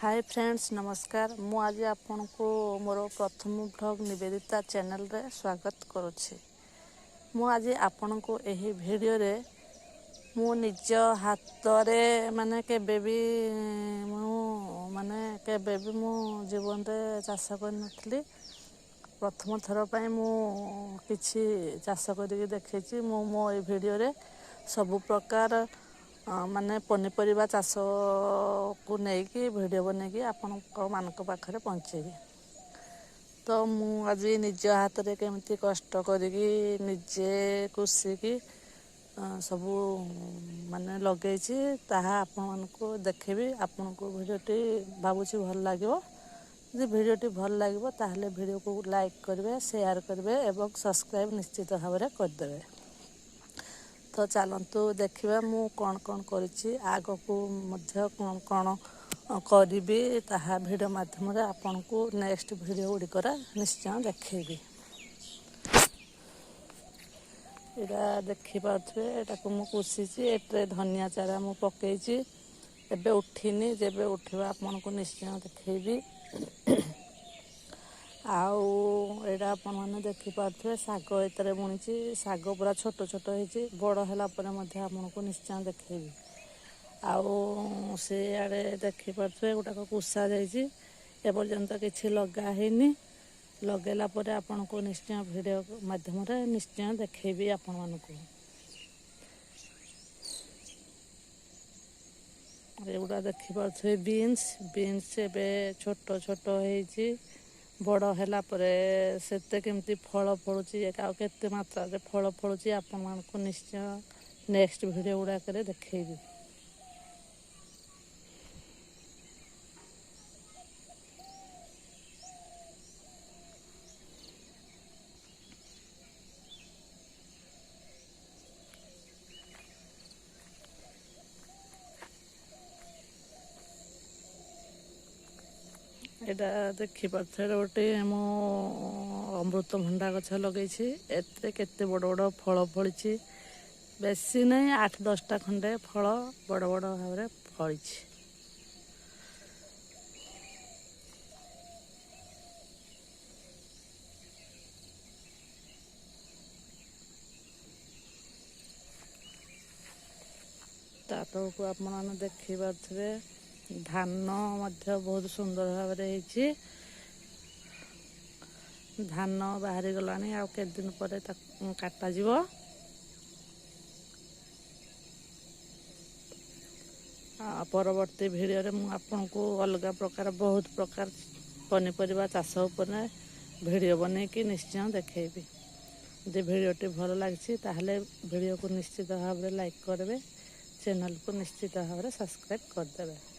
Hi friends नमस्कार मु आज आपन को मोर प्रथम ब्लॉग निवेदिता चैनल रे स्वागत करुछि। मु आज आपन को एही वीडियो रे मु निज हाथ रे माने केबेबी मु जीवन रे चाष कर नथली। प्रथम थर पई मु किछि चाष करिके देखैछि। मो ए वीडियो रे सब प्रकार माने पनीपरिबा चाष को नेकी वीडियो बनेकी आपण मानक पाखरे पहुँचेबी। तो मु आज निज हाथ रे केमती कष्ट करिकी निजे कुसिकी सबू माने लगेछि ताहा आपण मानको देखेबी। आपण को वीडियोटी भाबुछि भल लागिवो। जे वीडियोटी भल लागिवो ताहले वीडियो को लाइक करबे, शेयर करबे एवं सब्सक्राइब निश्चित भाव रे कर देबे। तो चलतु देखिबा मु कोन कोन करिछि आगो को मध्य कोन कोन करिबी ताहा वीडियो माध्यम रे आपन को नेक्स्ट वीडियो उडी करा निश्चय देखैबी। एटा देखि पाथबे एटा को मु कुसिछि। एटे धनिया चारा मु पकेछि। एबे उठिनी जेबे उठिबा आपन को निश्चय देखैबी। आउ एटा आपन माने देखि पाथबे साग एतरे बुणिछि। साग पूरा छोट छोट हेछि। बड़ होला परे मध्ये आपन को निश्चय देखैबी। आउ से आड़े देखि पाथबे गोटा को कुसा जाइछि। ए पर्यंत किछि लगा हेनी। लगेला परे आपन को निश्चय वीडियो माध्यम रे निश्चय देखैबी आपन मानको। एगुड़ा देखि पाथबे बीन्स एबे छोट छोट हेछि। बड़ होला परे सेते केमती फल फळुछि एका केते मात्रा रे फल फळुछि आपन मानको निश्चय नेक्स्ट वीडियो उडा करे देखैबी। एटा देखि पाथबे गोटे मो अमृतभंडा गछ लगेछि। एते केते बड़ बड़ फल फळिछि। बेसी नहीं 8-10टा खंडे फल बड़ बड़ भाव रे फळिछि। तातो को आप मन देखि पाथबे धान मध्य बहुत सुंदर भाव रे हेछि। धान बाहरी गलानी आ के दिन परे काटा जीवो। परवर्ती वीडियो रे मु आपन को अलग प्रकार बहुत प्रकार पनीपरिबा चाष उपने वीडियो बने कि निश्चय देखैबी। जे वीडियोटी भल लागछि ताहले वीडियो को निश्चित भाव रे लाइक करबे। चैनल को निश्चित भाव रे सब्सक्राइब कर देबे।